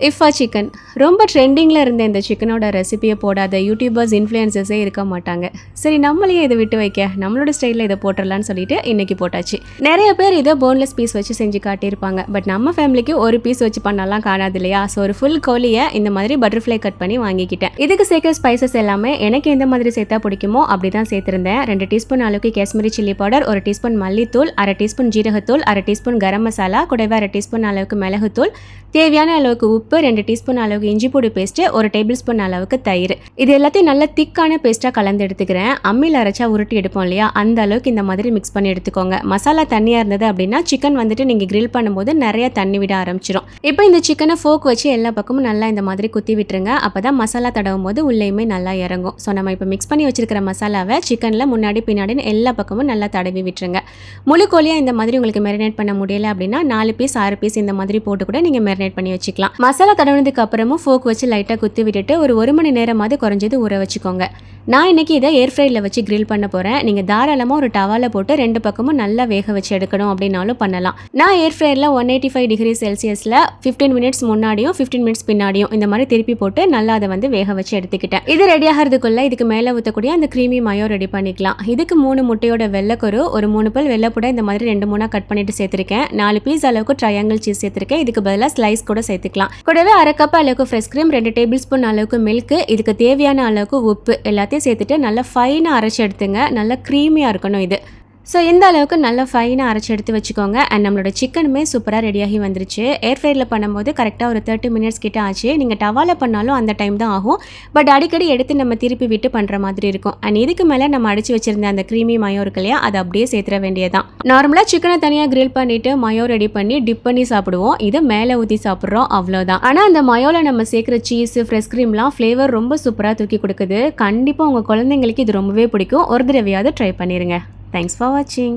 இஃபா chicken ரொம்ப ட்ரெண்டிங்கில் இருந்த இந்த சிக்கனோட ரெசிபியை போடாத யூடியூபர்ஸ் இன்ஃப்ளூயன்சஸே இருக்க மாட்டாங்க. சரி, நம்மளையே இதை விட்டு வைக்க நம்மளோட ஸ்டைலில் இதை போட்டுடலான்னு சொல்லிட்டு இன்றைக்கி போட்டாச்சு. நிறைய பேர் இதை போன்லெஸ் பீஸ் வச்சு செஞ்சு காட்டியிருப்பாங்க. பட் நம்ம ஃபேமிலிக்கு ஒரு பீஸ் வச்சு பண்ணலாம் காணாது இல்லையா? ஸோ ஒரு ஃபுல் கோழியை இந்த மாதிரி பட்டர்ஃப்ளை கட் பண்ணி வாங்கிக்கிட்டேன். இதுக்கு சேர்க்க ஸ்பைசஸ் எல்லாமே எனக்கு எந்த மாதிரி சேர்த்தா பிடிக்குமோ அப்படி தான் சேர்த்துருந்தேன். 2 டீஸ்பூன் அளவுக்கு காஷ்மீரி சில்லி பவுடர், 1 டீஸ்பூன் மல்லித்தூள், 1/2 டீஸ்பூன் ஜீரகத்தூள், 1/2 டீஸ்பூன் கரம் மசாலா, கூடவே 1/2 டீஸ்பூன் அளவுக்கு மிளகுத்தூள், தேவையான அளவுக்கு உப்பு, 2 டீஸ்பூன் அளவுக்கு இஞ்சி பூடி பேஸ்ட்டு, 1 டேபிள் ஸ்பூன் அளவுக்கு தயிர். இது எல்லாத்தையும் நல்ல திக்கான பேஸ்ட்டாக கலந்து எடுத்துக்கிறேன். அம்மியில் அரைச்சா உருட்டி எடுப்போம் இல்லையா, அந்த அளவுக்கு இந்த மாதிரி மிக்ஸ் பண்ணி எடுத்துக்கோங்க. மசாலா தண்ணியாக இருந்தது அப்படின்னா சிக்கன் வந்துட்டு நீங்கள் கிரில் பண்ணும்போது நிறைய தண்ணி விட ஆரம்பிச்சிடும். இப்போ இந்த சிக்கனை ஃபோக் வச்சு எல்லா பக்கமும் நல்லா இந்த மாதிரி குத்தி விட்டுருங்க. அப்போ தான் மசாலா தடவும் போது உள்ளேயுமே நல்லா இறங்கும். ஸோ நம்ம இப்போ மிக்ஸ் பண்ணி வச்சிருக்கிற மசாலாவை சிக்கனில் முன்னாடி பின்னாடின்னு எல்லா பக்கமும் நல்லா தடவி விட்டுருங்க. முழு கோழியாக இந்த மாதிரி உங்களுக்கு மேரினேட் பண்ண முடியல அப்படின்னா 4 பீஸ் 6 பீஸ் இந்த மாதிரி போட்டு கூட நீங்கள் மேரினேட் பண்ணி வச்சுக்கலாம். மசாலா தடவினதுக்கு அப்புறமும் ஃபோக் வச்சு லைட்டாக குத்தி விட்டுட்டு ஒரு 1 மணி நேரமாவது குறைஞ்சது ஊற வச்சுக்கோங்க. நான் இன்றைக்கி இதை ஏர் ஃப்ரையில் வச்சு கிரில் பண்ண போகிறேன். நீங்கள் தாராளமாக ஒரு டவாவில் போட்டு 2 பக்கமும் நல்லா வேக வச்சு எடுக்கணும் அப்படின்னாலும் பண்ணலாம். நான் ஏர் ஃப்ரையரில் 185 டிகிரி செல்சியஸில் 15 மினிட்ஸ் முன்னாடியும் 15 மினிட்ஸ் பின்னாடியும் இந்த மாதிரி திருப்பி போட்டு நல்லா அதை வந்து வேக வச்சு எடுத்துக்கிட்டேன். இது ரெடி ஆகிறதுக்குள்ளே இதுக்கு மேலே ஊற்றக்கூடிய அந்த க்ரீமி மயோ ரெடி பண்ணிக்கலாம். இதுக்கு 3 முட்டையோட வெள்ளைக்கரு, ஒரு 3 பல் வெள்ளைப்பூட இந்த மாதிரி 2-3 கட் பண்ணிட்டு சேர்த்துருக்கேன். 4 பீஸ் அளவுக்கு ட்ரையாங்கிள் சீஸ் சேர்த்துருக்கேன். இதுக்கு பதிலாக ஸ்லைஸ் கூட சேர்த்துக்கலாம். கூடவே 1/2 கப் அளவுக்கு ஃப்ரெஷ் க்ரீம், 2 டேபிள் ஸ்பூன் அளவுக்கு மில்க், இதுக்கு தேவையான அளவுக்கு உப்பு எல்லாத்தையும் சேர்த்துட்டு நல்லா ஃபைனாக அரைச்சி எடுத்துங்க. நல்லா க்ரீமியாக இருக்கணும் இது. ஸோ இந்த அளவுக்கு நல்லா ஃபைனாக அரைச்சி எடுத்து வச்சுக்கோங்க. அண்ட் நம்மளோட சிக்கனுமே சூப்பராக ரெடியாகி வந்துருச்சு. ஏர் ஃப்ரையரில் பண்ணும்போது கரெக்டாக ஒரு 30 மினிட்ஸ் கிட்ட ஆச்சு. நீங்கள் டவாவில் பண்ணாலும் அந்த டைம் தான் ஆகும். பட் அடிக்கடி எடுத்து நம்ம திருப்பி விட்டு பண்ணுற மாதிரி இருக்கும். அண்ட் இதுக்கு மேலே நம்ம அடித்து வச்சிருந்த அந்த க்ரீமி மயோ இருக்கு இல்லையா, அதை அப்படியே சேர்த்துற வேண்டியதான். நார்மலாக சிக்கனை தனியாக கிரில் பண்ணிவிட்டு மயோ ரெடி பண்ணி டிப் பண்ணி சாப்பிடுவோம். இது மேலே ஊற்றி சாப்பிட்றோம், அவ்வளோதான். ஆனால் அந்த மயோவில் நம்ம சேர்க்குற சீஸு, ஃப்ரெஷ் க்ரீம்லாம் ஃப்ளேவர் ரொம்ப சூப்பராக தூக்கி கொடுக்குது. கண்டிப்பாக உங்கள் குழந்தைங்களுக்கு இது ரொம்பவே பிடிக்கும். ஒரு தடவையாவது ட்ரை பண்ணிடுங்க. Thanks for watching.